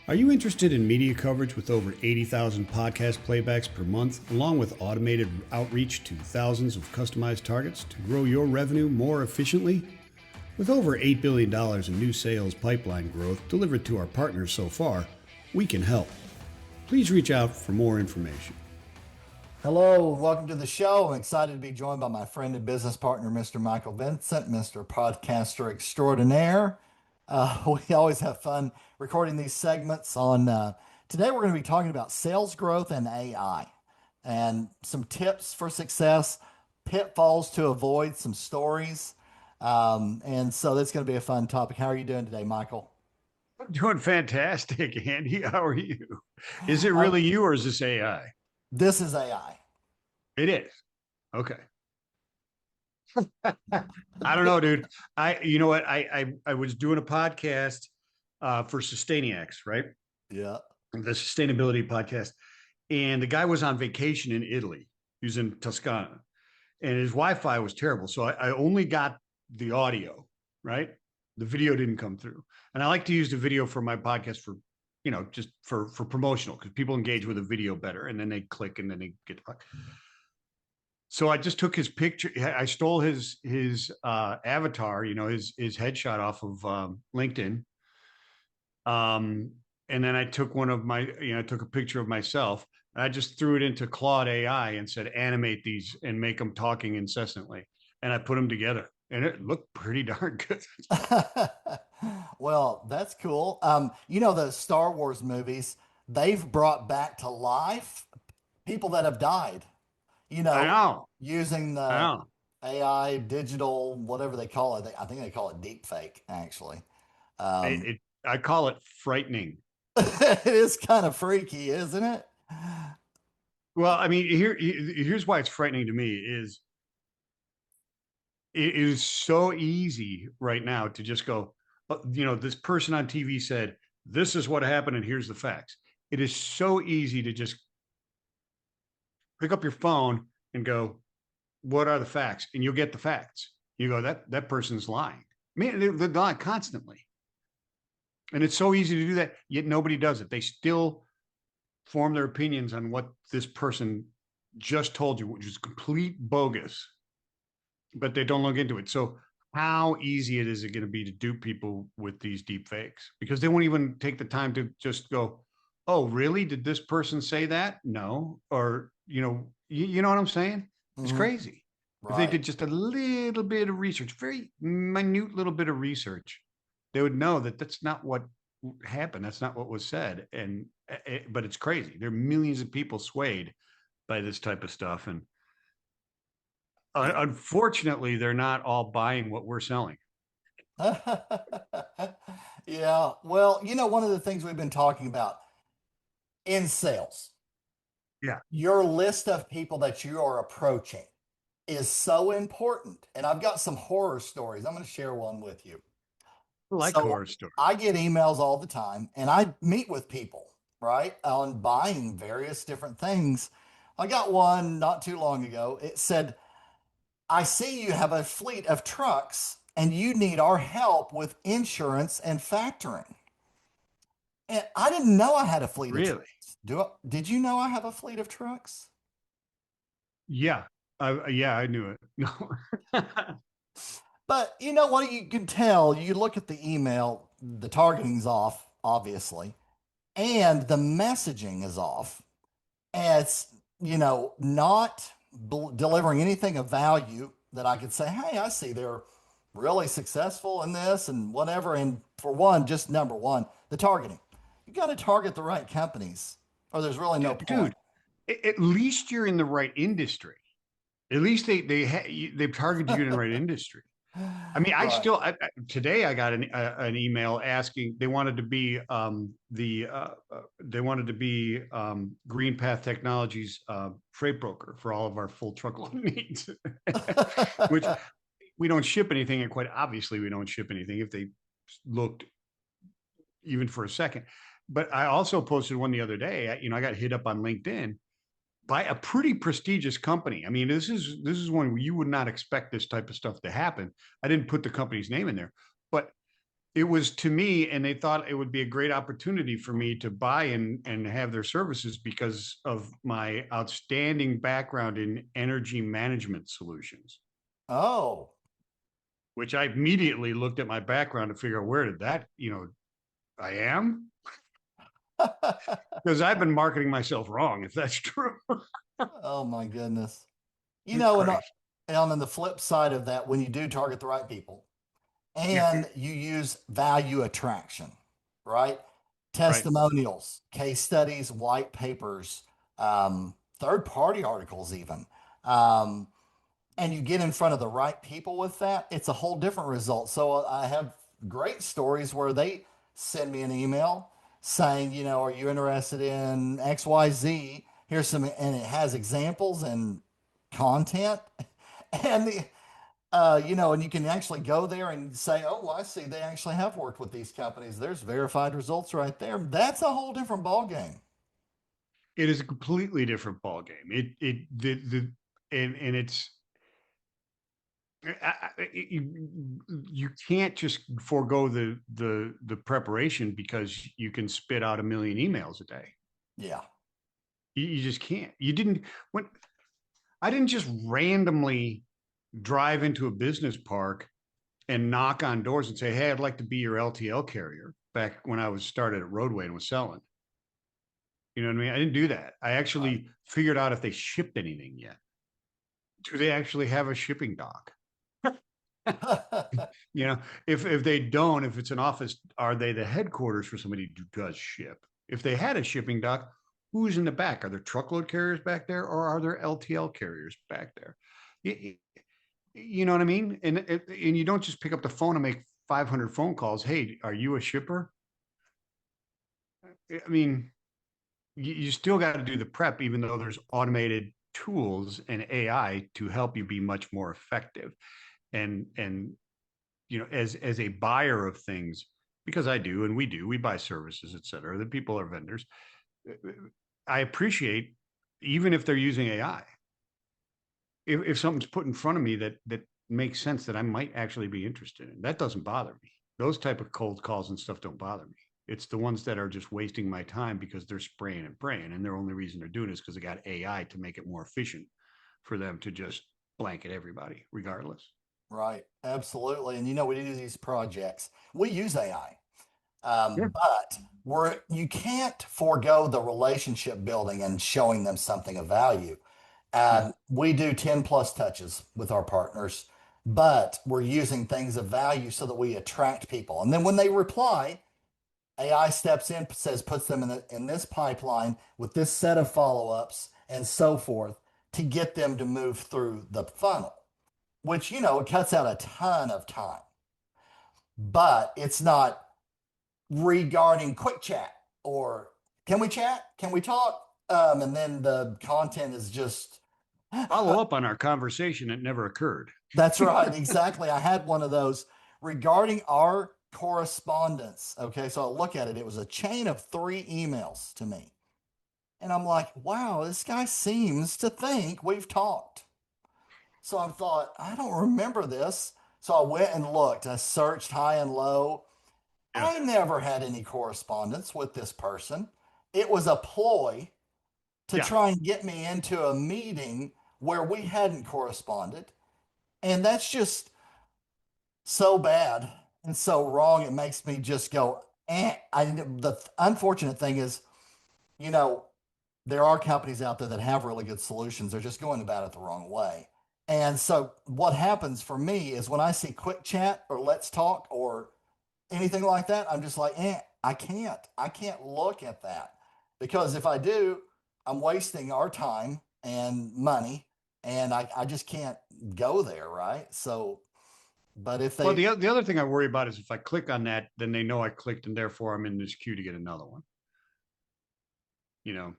Are you interested in media coverage with over 80,000 podcast playbacks per month, along with automated outreach to thousands of customized targets to grow your revenue more efficiently? With over $8 billion in new sales pipeline growth delivered to our partners so far, we can help. Please reach out for more information. Hello, welcome to the show. I'm excited to be joined by my friend and business partner, Mr. Michael Vincent, Mr. Podcaster Extraordinaire. We always have fun recording these segments on. Today, we're going to be talking about sales growth and AI and some tips for success, pitfalls to avoid, some stories. And so that's going to be a fun topic. How are you doing today, Michael? I'm doing fantastic, Andy. How are you? Is it really you or is this AI? This is AI. It is. Okay. I don't know, dude. You know what? I was doing a podcast for Sustainiacs, right? Yeah. The sustainability podcast. And the guy was on vacation in Italy. He was in Toscana. And his Wi-Fi was terrible. So I only got the audio, right? The video didn't come through. And I like to use the video for my podcast for, just for promotional, because people engage with a video better and then they click and then they get the. So I just took his picture. I stole his avatar, his headshot off of LinkedIn. And then I took I took a picture of myself. And I just threw it into Claude AI and said, animate these and make them talking incessantly. And I put them together and it looked pretty darn good. Well, that's cool. The Star Wars movies, they've brought back to life people that have died, I know. using I the know. AI, digital, whatever they call it. I think they call it deep fake, actually. Um, I call it frightening. it is kind of freaky, isn't it? Well, I mean, here's why it's frightening to me is it is so easy right now to just go, this person on TV said, this is what happened and here's the facts. It is so easy to just pick up your phone and go, what are the facts? And you'll get the facts. You go, that person's lying. I mean, they're lying constantly. And it's so easy to do that, yet nobody does it. They still form their opinions on what this person just told you, which is complete bogus, but they don't look into it. So how easy is it going to be to dupe people with these deep fakes? Because they won't even take the time to just go, oh, really? Did this person say that? No. Or, you know what I'm saying? It's Mhm. crazy. If they Right. did just a little bit of research, very minute little bit of research, they would know that that's not what happened. That's not what was said. But it's crazy. There are millions of people swayed by this type of stuff. And unfortunately, they're not all buying what we're selling. Yeah. Well, one of the things we've been talking about in sales, Yeah. your list of people that you are approaching is so important. And I've got some horror stories. I'm going to share one with you. I like So horror stories. I get emails all the time and I meet with people, right, on buying various different things. I got one not too long ago. It said, I see you have a fleet of trucks and you need our help with insurance and factoring. And I didn't know I had a fleet of Really? trucks. Did you know I have a fleet of trucks? Yeah. I knew it. No. But you know what? You can tell, you look at the email, the targeting's off, obviously, and the messaging is off. And it's, not delivering anything of value that I could say, hey, I see they're really successful in this and whatever. And for one, just number one, the targeting. You got to target the right companies or there's really no point. Dude, at least you're in the right industry. At least they've targeted you in the right industry. I mean, Right. today I got an email asking they wanted to be Green Path Technologies freight broker for all of our full truckload needs, which we don't ship anything, and quite obviously we don't ship anything if they looked even for a second. But I also posted one the other day. I got hit up on LinkedIn by a pretty prestigious company. I mean, this is one where you would not expect this type of stuff to happen. I didn't put the company's name in there, but it was to me, and they thought it would be a great opportunity for me to buy and have their services because of my outstanding background in energy management solutions, Oh. which I immediately looked at my background to figure out where did that, I am, because I've been marketing myself wrong, if that's true. Oh my goodness. Good Christ. And on the flip side of that, when you do target the right people Yeah. and you use value attraction, right? Right. Testimonials, case studies, white papers, third party articles, even. Um, and you get in front of the right people with that, it's a whole different result. So I have great stories where they send me an email saying, are you interested in XYZ? Here's some, and it has examples and content. And and you can actually go there and say, oh, well, I see they actually have worked with these companies. There's verified results right there. That's a whole different ball game. It is a completely different ball game. The and it's you can't just forego the preparation because you can spit out a million emails a day. Yeah. You just can't. You didn't when I didn't just randomly drive into a business park and knock on doors and say, "Hey, I'd like to be your LTL carrier." Back when I was started at Roadway and was selling, you know what I mean? I didn't do that. I Right. actually figured out if they shipped anything yet. Do they actually have a shipping dock? You know, if they don't, if it's an office, are they the headquarters for somebody who does ship? If they had a shipping dock, who's in the back? Are there truckload carriers back there, or are there LTL carriers back there? You know what I mean? And you don't just pick up the phone and make 500 phone calls. Hey, are you a shipper? I mean, you still got to do the prep, even though there's automated tools and AI to help you be much more effective. And as a buyer of things, because I do and we buy services, et cetera, the people are vendors. I appreciate, even if they're using AI, if something's put in front of me that makes sense, that I might actually be interested in, that doesn't bother me. Those type of cold calls and stuff don't bother me. It's the ones that are just wasting my time because they're spraying and praying, and their only reason they're doing it is because they got AI to make it more efficient for them to just blanket everybody regardless. Right. Absolutely. And we do these projects. We use AI. Yeah. But you can't forego the relationship building and showing them something of value. Yeah. We do 10 plus touches with our partners, but we're using things of value so that we attract people. And then when they reply, AI steps in, puts them in this pipeline with this set of follow-ups and so forth to get them to move through the funnel, which, it cuts out a ton of time, but it's not regarding quick chat or can we chat? Can we talk? And then the content is just, Follow up on our conversation that never occurred. that's right, exactly. I had one of those regarding our correspondence. Okay, so I look at it, it was a chain of 3 emails to me. And I'm like, wow, this guy seems to think we've talked. So I thought, I don't remember this. So I went and looked, I searched high and low. Yeah. I never had any correspondence with this person. It was a ploy to Yeah. try and get me into a meeting where we hadn't corresponded. And that's just so bad and so wrong. It makes me just go, eh. The unfortunate thing is, you know, there are companies out there that have really good solutions. They're just going about it the wrong way. And so what happens for me is when I see quick chat or let's talk or anything like that, I'm just like, I can't look at that because if I do, I'm wasting our time and money and I just can't go there. Right. So, but if Well, they, the other thing I worry about is if I click on that, then they know I clicked, and therefore I'm in this queue to get another one. You know,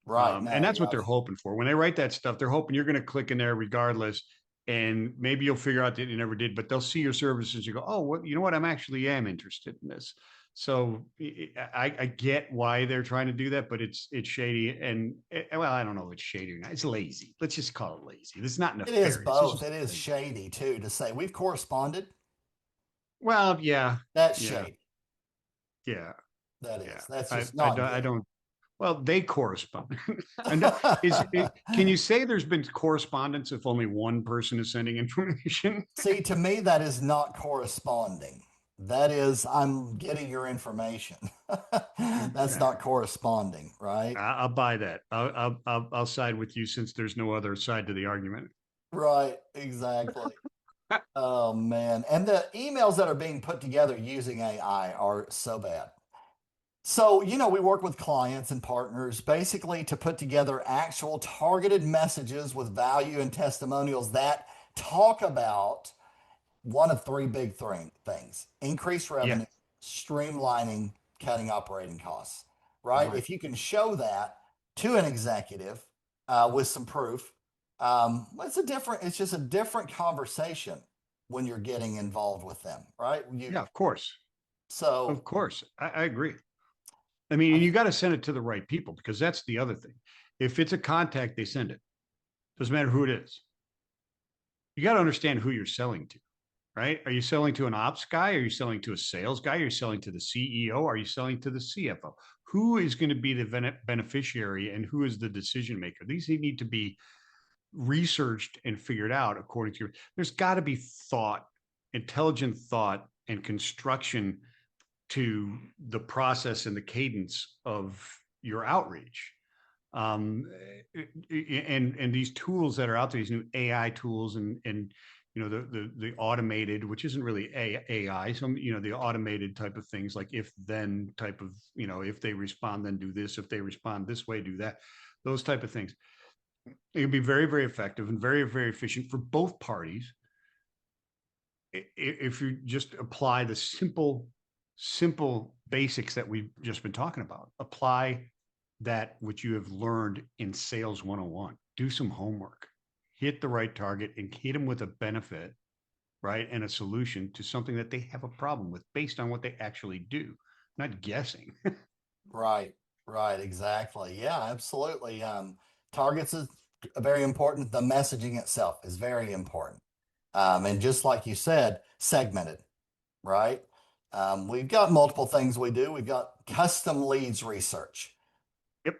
right. and No, that's what yeah. they're hoping for when they write that stuff. They're hoping you're going to click in there regardless, and maybe you'll figure out that you never did. But they'll see your services. You go, oh, what? You know what? I'm actually am interested in this. So I get why they're trying to do that, but it's shady. And well, I don't know if it's shady or not. It's lazy. Let's just call it lazy. It's not It is nefarious. It's both. just It is lazy. shady too to say we've corresponded. Well, yeah, That's yeah, shady. yeah, That yeah. is. That's I, just I, not don't- I good. don't. Well, they correspond. And can you say there's been correspondence if only one person is sending information? See, to me, that is not corresponding. That is, I'm getting your information. That's Okay. not corresponding, right? I'll buy that. I'll side with you since there's no other side to the argument. Right, exactly. Oh man. And the emails that are being put together using AI are so bad. So, we work with clients and partners basically to put together actual targeted messages with value and testimonials that talk about one of three big things: increased Yeah, revenue, streamlining, cutting operating costs, right? right. If you can show that to an executive with some proof, it's just a different conversation when you're getting involved with them, right? Yeah, of course. So, Of course. I agree. I mean, I and you mean, got to send it to the right people because that's the other thing. If it's a contact, they send it. Doesn't matter who it is. You got to understand who you're selling to, right? Are you selling to an ops guy? Are you selling to a sales guy? Are you selling to the CEO? Are you selling to the CFO? Who is going to be the beneficiary and who is the decision maker? These need to be researched and figured out according to your, there's got to be thought, intelligent thought and construction to the process and the cadence of your outreach. Um, and these tools that are out there, these new AI tools and the automated, which isn't really AI, some the automated type of things like if then type of if they respond then do this, if they respond this way do that, those type of things. It can be very very effective and very very efficient for both parties if you just apply the simple basics that we've just been talking about. Apply that which you have learned in sales 101. Do some homework, hit the right target and hit them with a benefit, right, and a solution to something that they have a problem with based on what they actually do, not guessing. right, right, exactly. Yeah, absolutely. Targets is very important. The messaging itself is very important. And just like you said, segmented, right? We've got multiple things we do. We've got custom leads research. Yep.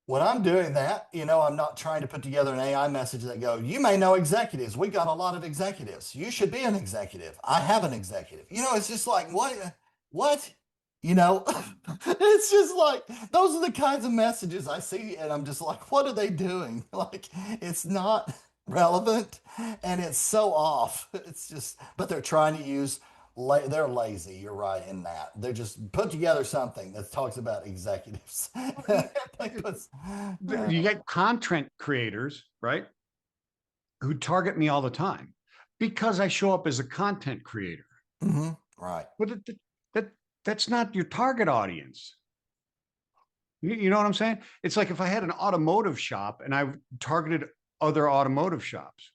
When I'm doing that, I'm not trying to put together an AI message that go, you may know executives. We got a lot of executives. You should be an executive. I have an executive. It's just like, what? You know, it's just like, those are the kinds of messages I see. And I'm just like, what are they doing? Like, it's not relevant and it's so off. It's just, but they're trying to use they're lazy. You're right in that. They're just put together something that talks about executives. You get content creators, right, who target me all the time because I show up as a content creator. Right. But that that's not your target audience. You know what I'm saying? It's like if I had an automotive shop and I targeted other automotive shops.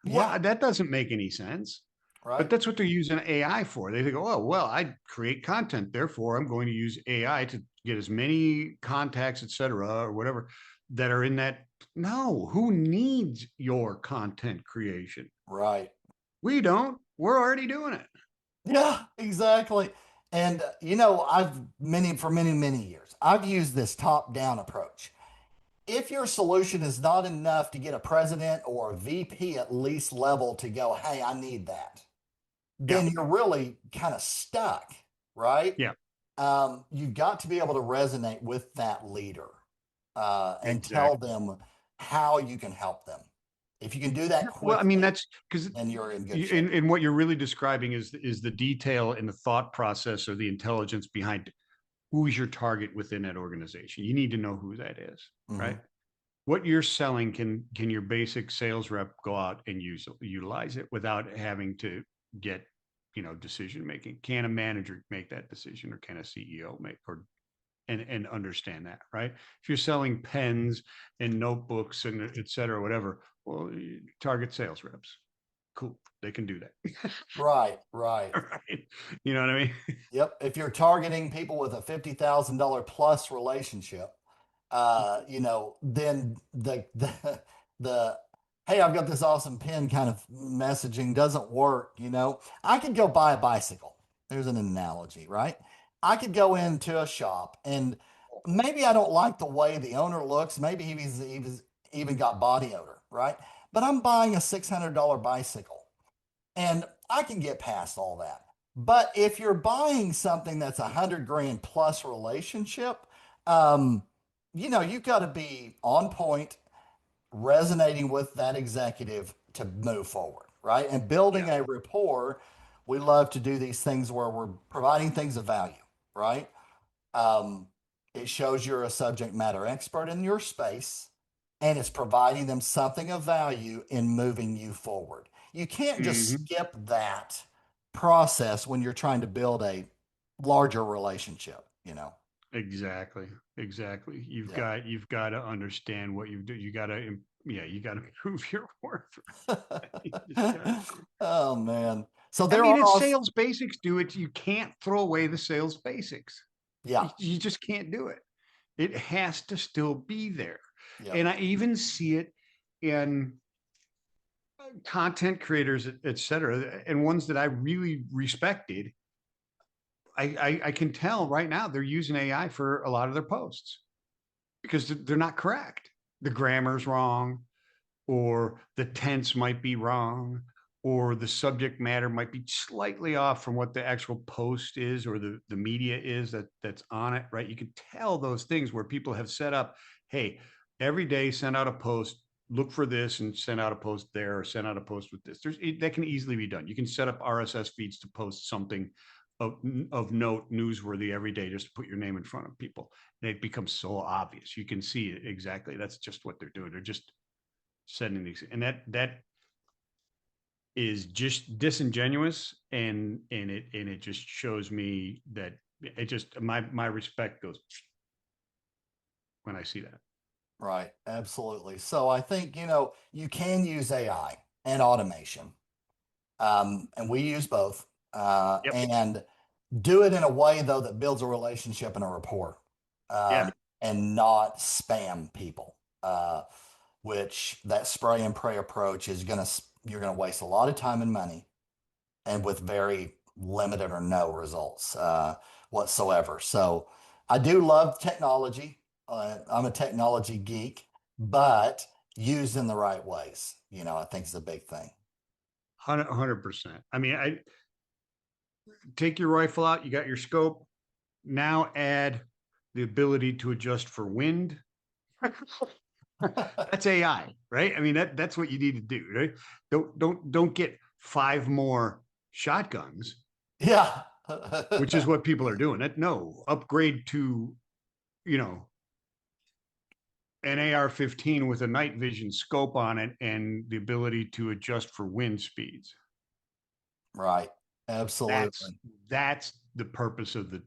Yeah. What that doesn't make any sense. But Right. that's what they're using AI for. They think, oh, well, I create content, therefore I'm going to use AI to get as many contacts, et cetera, or whatever that are in that. No, who needs your content creation? Right. We don't. We're already doing it. Yeah, exactly. And I've for many, many years, I've used this top-down approach. If your solution is not enough to get a president or a VP at least level to go, hey, I need that, Yeah, then you're really kind of stuck, right? yeah, You've got to be able to resonate with that leader and tell exactly. them how you can help them. If you can do that Well, I mean, quickly, that's because then you're in good shape. in what you're really describing is the detail and the thought process or the intelligence behind who is your target within that organization. You need to know who that is, right? Hmm. What you're selling can your basic sales rep go out and utilize it without having to get decision making? Can a manager make that decision or can a CEO make or and understand that, right? If you're selling pens and notebooks and et cetera, whatever, well, target sales reps. Cool. They can do that. Right, right. Right. You know what I mean? Yep. If you're targeting people with a $50,000 plus relationship, then the hey, I've got this awesome pin kind of messaging doesn't work, I could go buy a bicycle. There's an analogy, right? I could go into a shop and maybe I don't like the way the owner looks. Maybe he's even got body odor, right? But I'm buying a $600 bicycle and I can get past all that. But if you're buying something that's 100 grand plus relationship, um, you've got to be on point, resonating with that executive to move forward, right? And Yeah. building a rapport. We love to do these things where we're providing things of value, right? Um, it shows you're a subject matter expert in your space and it's providing them something of value in moving you forward. You can't just Hmm. skip that process when you're trying to build a larger relationship, Exactly. Exactly. Yeah. You've got to understand what you do. You got to, yeah, you got to prove your worth. You just got to. Oh man. So I there mean, are it's also, sales basics. Do it. You can't throw away the sales basics. yeah, You just can't do it. It has to still be there. yep, And I even see it in content creators, et cetera, and ones that I really respected. I can tell right now they're using AI for a lot of their posts because they're not correct. The grammar's wrong, or the tense might be wrong, or the subject matter might be slightly off from what the actual post is or the media is that's on it, right? You can tell those things where people have set up, hey, every day send out a post, look for this and send out a post there, or send out a post with this. That can easily be done. You can set up RSS feeds to post something of note, newsworthy every day, just to put your name in front of people. And it becomes so obvious. You can see it exactly. That's just what they're doing. They're just setting these, and that is just disingenuous, and it just shows me that it just my respect goes when I see that. right, absolutely. So I think, you can use AI and automation. And we use both. Yep. And do it in a way though that builds a relationship and a rapport, Yeah. and not spam people. Which that spray and pray approach you're gonna waste a lot of time and money, and with very limited or no results whatsoever. So I do love technology. I'm a technology geek, but used in the right ways, I think is a big thing. 100%. I mean, I take your rifle out, you got your scope. Now add the ability to adjust for wind. That's AI, right? I mean, that's what you need to do, right? Don't get five more shotguns, Yeah. which is what people are doing. That no, upgrade to, you know, an AR-15 with a night vision scope on it and the ability to adjust for wind speeds. Right. That's Absolutely. that's the purpose of the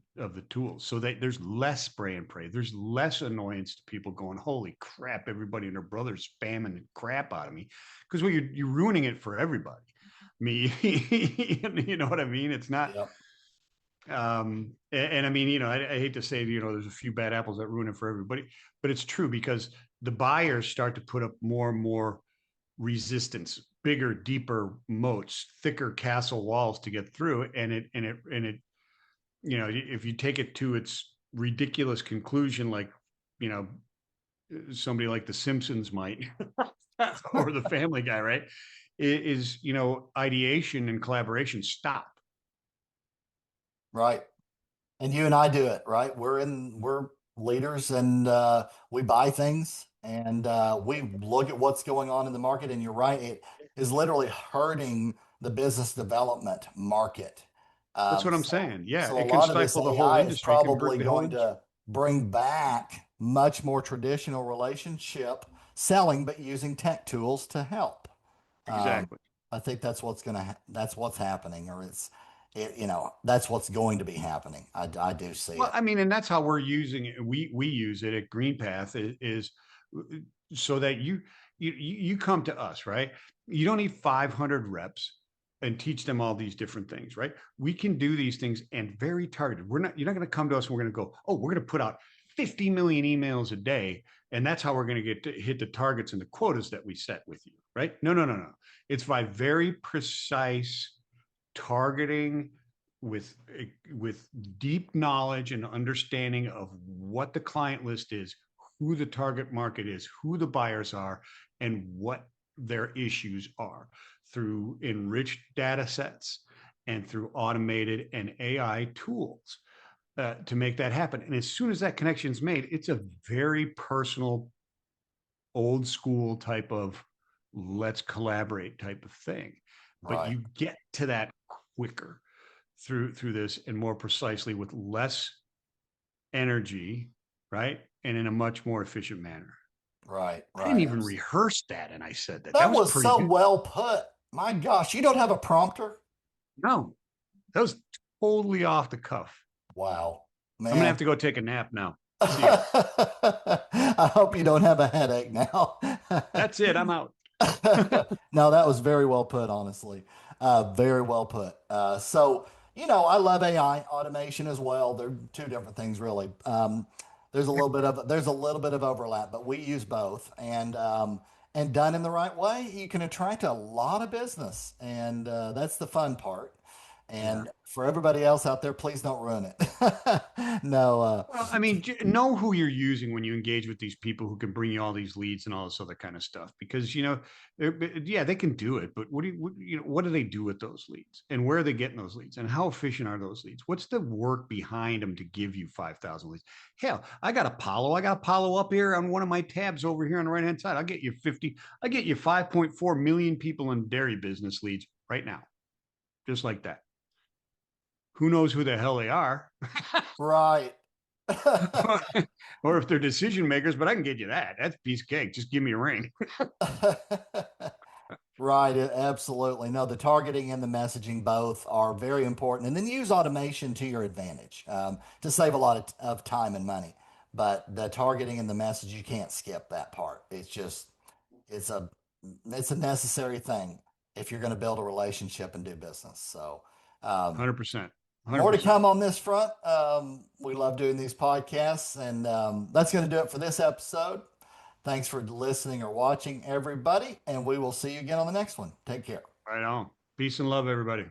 tools. So that there's less spray and pray. There's less annoyance to people going, holy crap, everybody and their brother's spamming the crap out of me. Because well, you're ruining it for everybody. Me, you know what I mean? It's not Yep. and I mean, I hate to say, there's a few bad apples that ruin it for everybody, but it's true because the buyers start to put up more and more resistance, bigger, deeper moats, thicker castle walls to get through. And it, if you take it to its ridiculous conclusion, like, you know, somebody like The Simpsons might, or The Family Guy, right? Is, ideation and collaboration stop. Right. And you and I do it, right? We're leaders and we buy things and we look at what's going on in the market. And you're right, it is literally hurting the business development market. That's what I'm So, saying. Yeah, so a it can lot of this stifle the whole AI is industry, can hurt probably the whole going industry. to bring back much more traditional relationship selling, but using tech tools to help. Um, Exactly. I think that's what's happening, or that's what's going to be happening. I do see Well, it. I mean, and that's how we're using it. We use it at GreenPath is so that you come to us, right? You don't need 500 reps and teach them all these different things, right? We can do these things and very targeted. You're not going to come to us and we're going to go, oh, we're going to put out 50 million emails a day, and that's how we're going to get to hit the targets and the quotas that we set with you. right? No, no, no, no. It's by very precise targeting with with deep knowledge and understanding of what the client list is, who the target market is, who the buyers are, and what their issues are through enriched data sets and through automated and AI tools to make that happen. And as soon as that connection is made, it's a very personal, old school type of let's collaborate type of thing. But Right. you get to that quicker through this and more precisely with less energy, right? And in a much more efficient manner. Right. I didn't Right. even rehearse that, and I said that. That That was was pretty so good. well put. My gosh, you don't have a prompter? No, that was totally off the cuff. Wow, I'm gonna have man. to go take a nap now. See ya. I hope you don't have a headache now. That's it. I'm out. No, that was very well put, honestly. Very well put. I love AI automation as well. They're two different things, really. There's a little bit of overlap, but we use both, and done in the right way, you can attract a lot of business, and that's the fun part. Yeah. And for everybody else out there, please don't ruin it. No, Well, I mean, know who you're using when you engage with these people who can bring you all these leads and all this other kind of stuff. Because yeah, they can do it, but what do they do with those leads, and where are they getting those leads, and how efficient are those leads? What's the work behind them to give you 5,000 leads? Hell, I got Apollo up here on one of my tabs over here on the right hand side. I'll get you 50. I get you 5.4 million people in dairy business leads right now, just like that. Who knows who the hell they are? right. Or if they're decision makers, but I can get you that. That's a piece of cake. Just give me a ring. Right, absolutely. No, the targeting and the messaging both are very important. And then use automation to your advantage to save a lot of time and money. But the targeting and the message, you can't skip that part. It's a it's a necessary thing if you're going to build a relationship and do business. So, um, 100%. more to 100%. come on this front. We love doing these podcasts, and that's going to do it for this episode. Thanks for listening or watching, everybody, and we will see you again on the next one. Take care. Right on. Peace and love, everybody.